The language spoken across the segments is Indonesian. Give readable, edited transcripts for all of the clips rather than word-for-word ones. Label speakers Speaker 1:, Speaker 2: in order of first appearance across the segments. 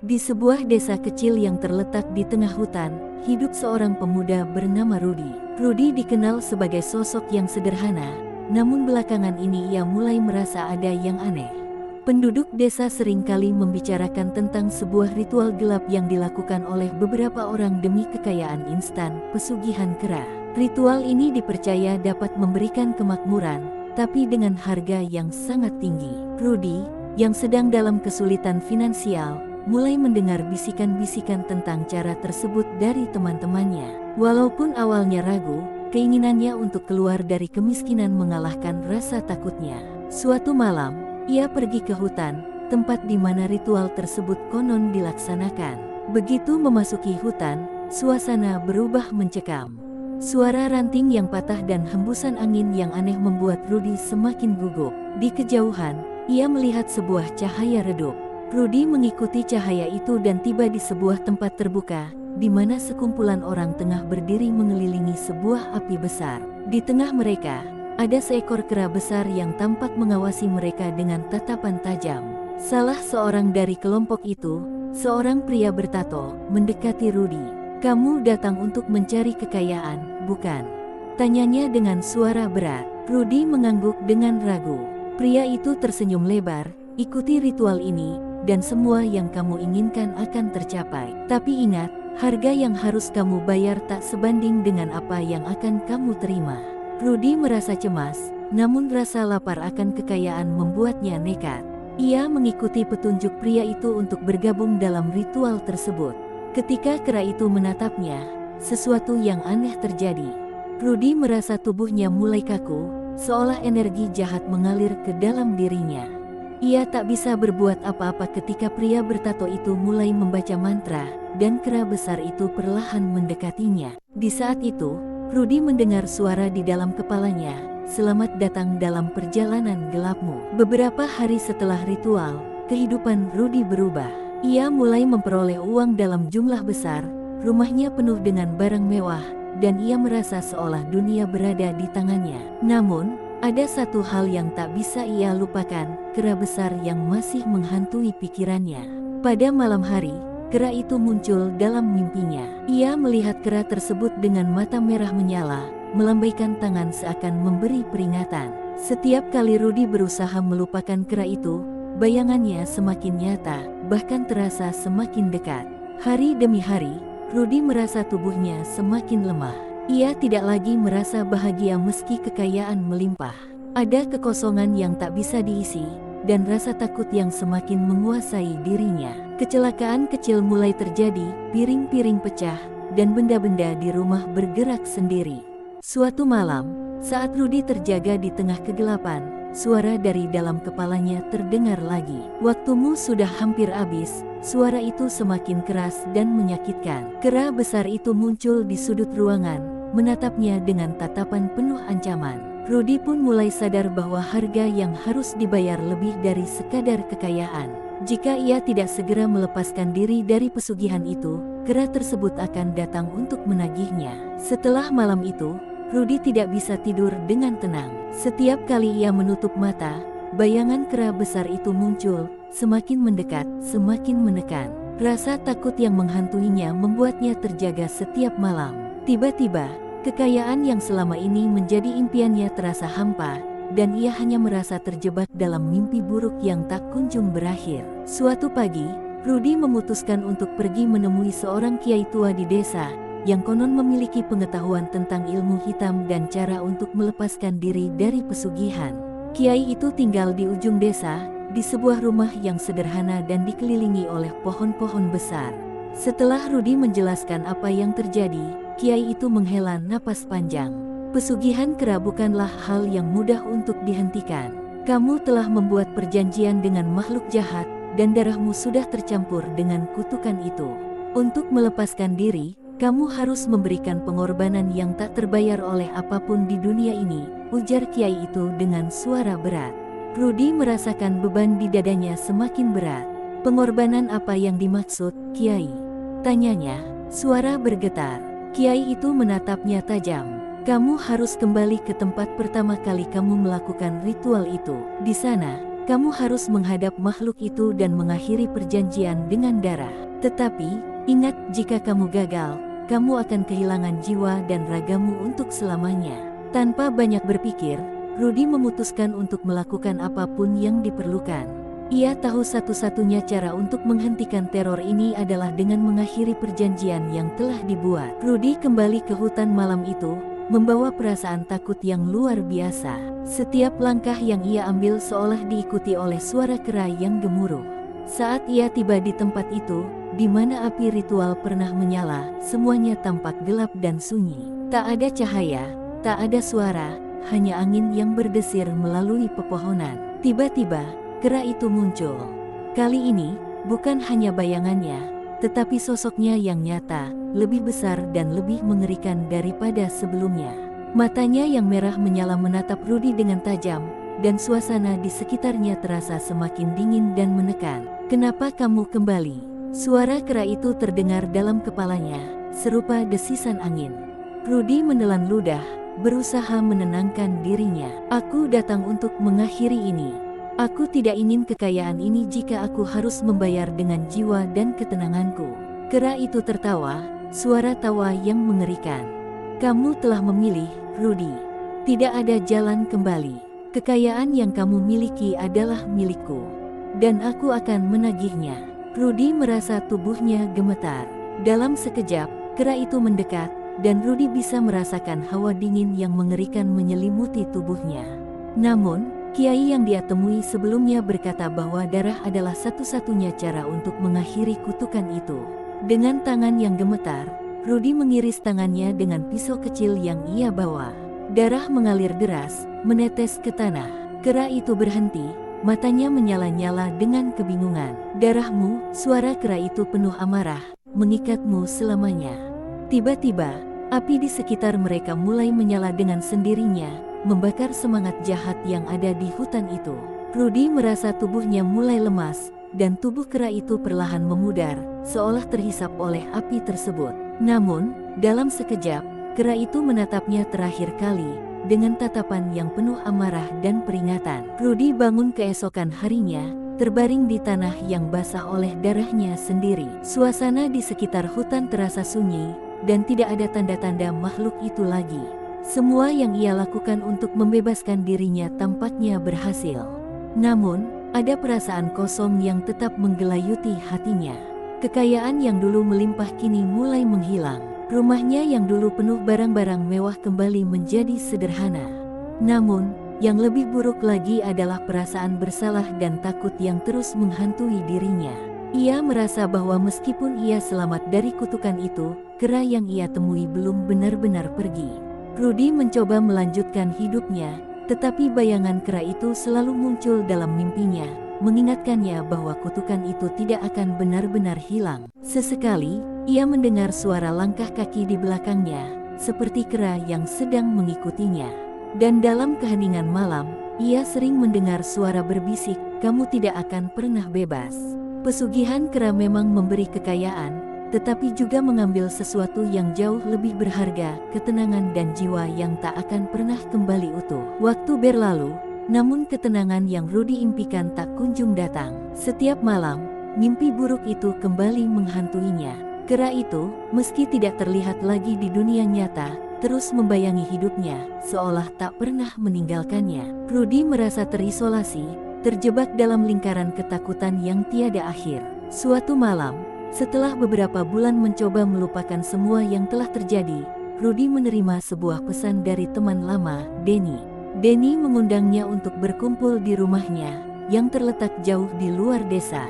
Speaker 1: Di sebuah desa kecil yang terletak di tengah hutan, hidup seorang pemuda bernama Rudy. Rudy dikenal sebagai sosok yang sederhana, namun belakangan ini ia mulai merasa ada yang aneh. Penduduk desa seringkali membicarakan tentang sebuah ritual gelap yang dilakukan oleh beberapa orang demi kekayaan instan, pesugihan kera. Ritual ini dipercaya dapat memberikan kemakmuran, tapi dengan harga yang sangat tinggi. Rudy, yang sedang dalam kesulitan finansial, mulai mendengar bisikan-bisikan tentang cara tersebut dari teman-temannya. Walaupun awalnya ragu, keinginannya untuk keluar dari kemiskinan mengalahkan rasa takutnya. Suatu malam, ia pergi ke hutan, tempat di mana ritual tersebut konon dilaksanakan. Begitu memasuki hutan, suasana berubah mencekam. Suara ranting yang patah dan hembusan angin yang aneh membuat Rudy semakin gugup. Di kejauhan, ia melihat sebuah cahaya redup. Rudy mengikuti cahaya itu dan tiba di sebuah tempat terbuka, di mana sekumpulan orang tengah berdiri mengelilingi sebuah api besar. Di tengah mereka, ada seekor kera besar yang tampak mengawasi mereka dengan tatapan tajam. Salah seorang dari kelompok itu, seorang pria bertato, mendekati Rudy. "Kamu datang untuk mencari kekayaan, bukan?" tanyanya dengan suara berat. Rudy mengangguk dengan ragu. Pria itu tersenyum lebar, "Ikuti ritual ini, dan semua yang kamu inginkan akan tercapai. Tapi ingat, harga yang harus kamu bayar tak sebanding dengan apa yang akan kamu terima." Rudy merasa cemas, namun rasa lapar akan kekayaan membuatnya nekat. Ia mengikuti petunjuk pria itu untuk bergabung dalam ritual tersebut. Ketika kera itu menatapnya, sesuatu yang aneh terjadi. Rudy merasa tubuhnya mulai kaku, seolah energi jahat mengalir ke dalam dirinya. Ia tak bisa berbuat apa-apa ketika pria bertato itu mulai membaca mantra, dan kera besar itu perlahan mendekatinya. Di saat itu, Rudy mendengar suara di dalam kepalanya, "Selamat datang dalam perjalanan gelapmu." Beberapa hari setelah ritual, kehidupan Rudy berubah. Ia mulai memperoleh uang dalam jumlah besar, rumahnya penuh dengan barang mewah, dan ia merasa seolah dunia berada di tangannya. Namun, ada satu hal yang tak bisa ia lupakan, kera besar yang masih menghantui pikirannya. Pada malam hari, kera itu muncul dalam mimpinya. Ia melihat kera tersebut dengan mata merah menyala, melambaikan tangan seakan memberi peringatan. Setiap kali Rudy berusaha melupakan kera itu, bayangannya semakin nyata, bahkan terasa semakin dekat. Hari demi hari, Rudy merasa tubuhnya semakin lemah. Ia tidak lagi merasa bahagia meski kekayaan melimpah. Ada kekosongan yang tak bisa diisi, dan rasa takut yang semakin menguasai dirinya. Kecelakaan kecil mulai terjadi, piring-piring pecah, dan benda-benda di rumah bergerak sendiri. Suatu malam, saat Rudy terjaga di tengah kegelapan, suara dari dalam kepalanya terdengar lagi. "Waktumu sudah hampir habis." Suara itu semakin keras dan menyakitkan. Kera besar itu muncul di sudut ruangan, menatapnya dengan tatapan penuh ancaman. Rudy pun mulai sadar bahwa harga yang harus dibayar lebih dari sekadar kekayaan. Jika ia tidak segera melepaskan diri dari pesugihan itu, kera tersebut akan datang untuk menagihnya. Setelah malam itu, Rudy tidak bisa tidur dengan tenang. Setiap kali ia menutup mata, bayangan kera besar itu muncul, semakin mendekat, semakin menekan. Rasa takut yang menghantuinya membuatnya terjaga setiap malam. Tiba-tiba, kekayaan yang selama ini menjadi impiannya terasa hampa, dan ia hanya merasa terjebak dalam mimpi buruk yang tak kunjung berakhir. Suatu pagi, Rudy memutuskan untuk pergi menemui seorang kiai tua di desa, yang konon memiliki pengetahuan tentang ilmu hitam dan cara untuk melepaskan diri dari pesugihan. Kiai itu tinggal di ujung desa, di sebuah rumah yang sederhana dan dikelilingi oleh pohon-pohon besar. Setelah Rudy menjelaskan apa yang terjadi, kiai itu menghela napas panjang. "Pesugihan kera bukanlah hal yang mudah untuk dihentikan. Kamu telah membuat perjanjian dengan makhluk jahat, dan darahmu sudah tercampur dengan kutukan itu. Untuk melepaskan diri, kamu harus memberikan pengorbanan yang tak terbayar oleh apapun di dunia ini," ujar kiai itu dengan suara berat. Rudy merasakan beban di dadanya semakin berat. "Pengorbanan apa yang dimaksud, Kiai?" tanyanya. Suara bergetar. Kiai itu menatapnya tajam. "Kamu harus kembali ke tempat pertama kali kamu melakukan ritual itu. Di sana, Kamu harus menghadap makhluk itu dan mengakhiri perjanjian dengan darah. Tetapi, ingat, jika kamu gagal, kamu akan kehilangan jiwa dan ragamu untuk selamanya. Tanpa banyak berpikir, Rudy memutuskan untuk melakukan apapun yang diperlukan. Ia tahu satu-satunya cara untuk menghentikan teror ini adalah dengan mengakhiri perjanjian yang telah dibuat. Rudy kembali ke hutan malam itu, membawa perasaan takut yang luar biasa. Setiap langkah yang ia ambil seolah diikuti oleh suara kera yang gemuruh. Saat ia tiba di tempat itu, di mana api ritual pernah menyala, semuanya tampak gelap dan sunyi. Tak ada cahaya, tak ada suara, hanya angin yang berdesir melalui pepohonan. Tiba-tiba, kera itu muncul. Kali ini, bukan hanya bayangannya, tetapi sosoknya yang nyata, lebih besar dan lebih mengerikan daripada sebelumnya. Matanya yang merah menyala menatap Rudy dengan tajam, dan suasana di sekitarnya terasa semakin dingin dan menekan. "Kenapa kamu kembali?" Suara kera itu terdengar dalam kepalanya, serupa desisan angin. Rudy menelan ludah, berusaha menenangkan dirinya. "Aku datang untuk mengakhiri ini. Aku tidak ingin kekayaan ini jika aku harus membayar dengan jiwa dan ketenanganku." Kera itu tertawa, suara tawa yang mengerikan. "Kamu telah memilih, Rudy. Tidak ada jalan kembali. Kekayaan yang kamu miliki adalah milikku, dan aku akan menagihnya." Rudy merasa tubuhnya gemetar. Dalam sekejap, kera itu mendekat, dan Rudy bisa merasakan hawa dingin yang mengerikan menyelimuti tubuhnya. Namun, kiai yang dia temui sebelumnya berkata bahwa darah adalah satu-satunya cara untuk mengakhiri kutukan itu. Dengan tangan yang gemetar, Rudy mengiris tangannya dengan pisau kecil yang ia bawa. Darah mengalir deras, menetes ke tanah. Kera itu berhenti, matanya menyala-nyala dengan kebingungan. "Darahmu," suara kera itu penuh amarah, "mengikatmu selamanya." Tiba-tiba, api di sekitar mereka mulai menyala dengan sendirinya, membakar semangat jahat yang ada di hutan itu. Rudy merasa tubuhnya mulai lemas, dan tubuh kera itu perlahan memudar, seolah terhisap oleh api tersebut. Namun, dalam sekejap, kera itu menatapnya terakhir kali, dengan tatapan yang penuh amarah dan peringatan. Rudy bangun keesokan harinya, terbaring di tanah yang basah oleh darahnya sendiri. Suasana di sekitar hutan terasa sunyi, dan tidak ada tanda-tanda makhluk itu lagi. Semua yang ia lakukan untuk membebaskan dirinya tampaknya berhasil. Namun, ada perasaan kosong yang tetap menggelayuti hatinya. Kekayaan yang dulu melimpah kini mulai menghilang. Rumahnya yang dulu penuh barang-barang mewah kembali menjadi sederhana. Namun, yang lebih buruk lagi adalah perasaan bersalah dan takut yang terus menghantui dirinya. Ia merasa bahwa meskipun ia selamat dari kutukan itu, kera yang ia temui belum benar-benar pergi. Rudy mencoba melanjutkan hidupnya, tetapi bayangan kera itu selalu muncul dalam mimpinya, mengingatkannya bahwa kutukan itu tidak akan benar-benar hilang. Sesekali, ia mendengar suara langkah kaki di belakangnya, seperti kera yang sedang mengikutinya. Dan dalam keheningan malam, ia sering mendengar suara berbisik, "Kamu tidak akan pernah bebas." Pesugihan kera memang memberi kekayaan, tetapi juga mengambil sesuatu yang jauh lebih berharga, ketenangan dan jiwa yang tak akan pernah kembali utuh. Waktu berlalu, namun ketenangan yang Rudy impikan tak kunjung datang. Setiap malam, mimpi buruk itu kembali menghantuinya. Kera itu, meski tidak terlihat lagi di dunia nyata, terus membayangi hidupnya, seolah tak pernah meninggalkannya. Rudy merasa terisolasi, terjebak dalam lingkaran ketakutan yang tiada akhir. Suatu malam, setelah beberapa bulan mencoba melupakan semua yang telah terjadi, Rudy menerima sebuah pesan dari teman lama, Denny. Denny mengundangnya untuk berkumpul di rumahnya, yang terletak jauh di luar desa.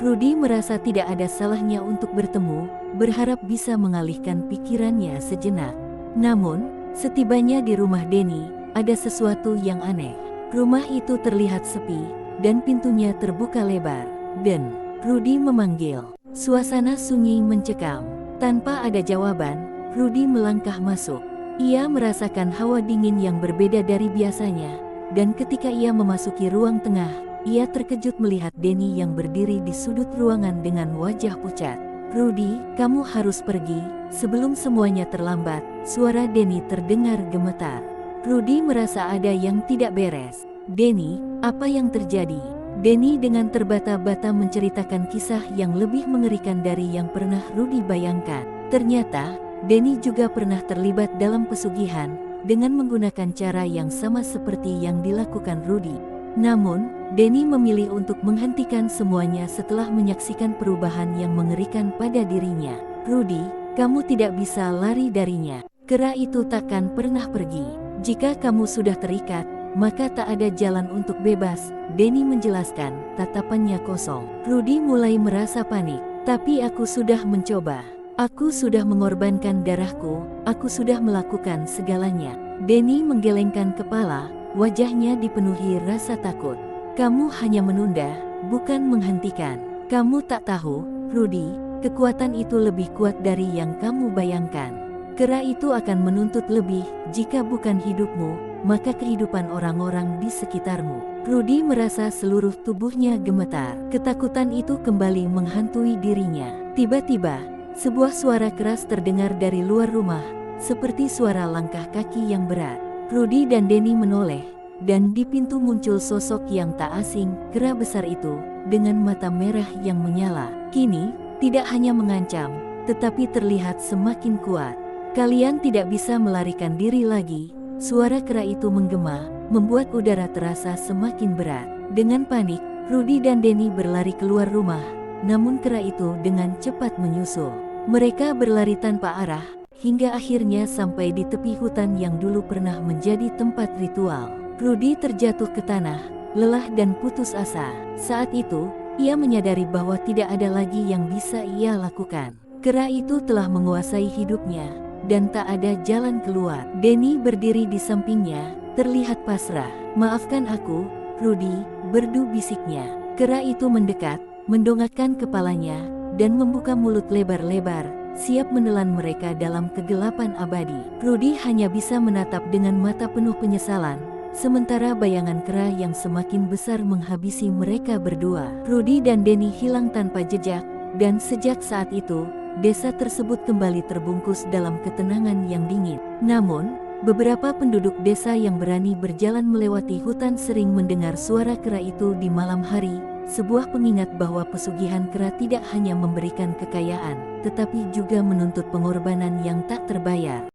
Speaker 1: Rudy merasa tidak ada salahnya untuk bertemu, berharap bisa mengalihkan pikirannya sejenak. Namun, setibanya di rumah Denny, ada sesuatu yang aneh. Rumah itu terlihat sepi, dan pintunya terbuka lebar. Dan Rudy memanggil. Suasana sunyi mencekam. Tanpa ada jawaban, Rudy melangkah masuk. Ia merasakan hawa dingin yang berbeda dari biasanya, dan ketika ia memasuki ruang tengah, ia terkejut melihat Denny yang berdiri di sudut ruangan dengan wajah pucat. "Rudy, kamu harus pergi, sebelum semuanya terlambat." Suara Denny terdengar gemetar. Rudy merasa ada yang tidak beres. "Denny, apa yang terjadi?" Denny dengan terbata-bata menceritakan kisah yang lebih mengerikan dari yang pernah Rudy bayangkan. Ternyata, Denny juga pernah terlibat dalam pesugihan dengan menggunakan cara yang sama seperti yang dilakukan Rudy. Namun, Denny memilih untuk menghentikan semuanya setelah menyaksikan perubahan yang mengerikan pada dirinya. Rudy, kamu tidak bisa lari darinya. Kera itu takkan pernah pergi. Jika kamu sudah terikat, maka tak ada jalan untuk bebas, Denny menjelaskan, tatapannya kosong. Rudy mulai merasa panik. Tapi aku sudah mencoba. Aku sudah mengorbankan darahku, aku sudah melakukan segalanya. Denny menggelengkan kepala, wajahnya dipenuhi rasa takut. Kamu hanya menunda, bukan menghentikan. Kamu tak tahu, Rudy, kekuatan itu lebih kuat dari yang kamu bayangkan. Kera itu akan menuntut lebih, jika bukan hidupmu, maka kehidupan orang-orang di sekitarmu. Rudy merasa seluruh tubuhnya gemetar. Ketakutan itu kembali menghantui dirinya. Tiba-tiba, sebuah suara keras terdengar dari luar rumah, seperti suara langkah kaki yang berat. Rudy dan Denny menoleh, dan di pintu muncul sosok yang tak asing, kera besar itu, dengan mata merah yang menyala. Kini, tidak hanya mengancam, tetapi terlihat semakin kuat. Kalian tidak bisa melarikan diri lagi, suara kera itu menggema, membuat udara terasa semakin berat. Dengan panik, Rudy dan Denny berlari keluar rumah, namun kera itu dengan cepat menyusul. Mereka berlari tanpa arah, hingga akhirnya sampai di tepi hutan yang dulu pernah menjadi tempat ritual. Rudy terjatuh ke tanah, lelah dan putus asa. Saat itu, ia menyadari bahwa tidak ada lagi yang bisa ia lakukan. Kera itu telah menguasai hidupnya, dan tak ada jalan keluar. Denny berdiri di sampingnya, terlihat pasrah. Maafkan aku, Rudy, merdu bisiknya. Kera itu mendekat, mendongakkan kepalanya, dan membuka mulut lebar-lebar, siap menelan mereka dalam kegelapan abadi. Rudy hanya bisa menatap dengan mata penuh penyesalan, sementara bayangan kera yang semakin besar menghabisi mereka berdua. Rudy dan Denny hilang tanpa jejak, dan sejak saat itu, desa tersebut kembali terbungkus dalam ketenangan yang dingin. Namun, beberapa penduduk desa yang berani berjalan melewati hutan sering mendengar suara kera itu di malam hari, sebuah pengingat bahwa pesugihan kera tidak hanya memberikan kekayaan, tetapi juga menuntut pengorbanan yang tak terbayar.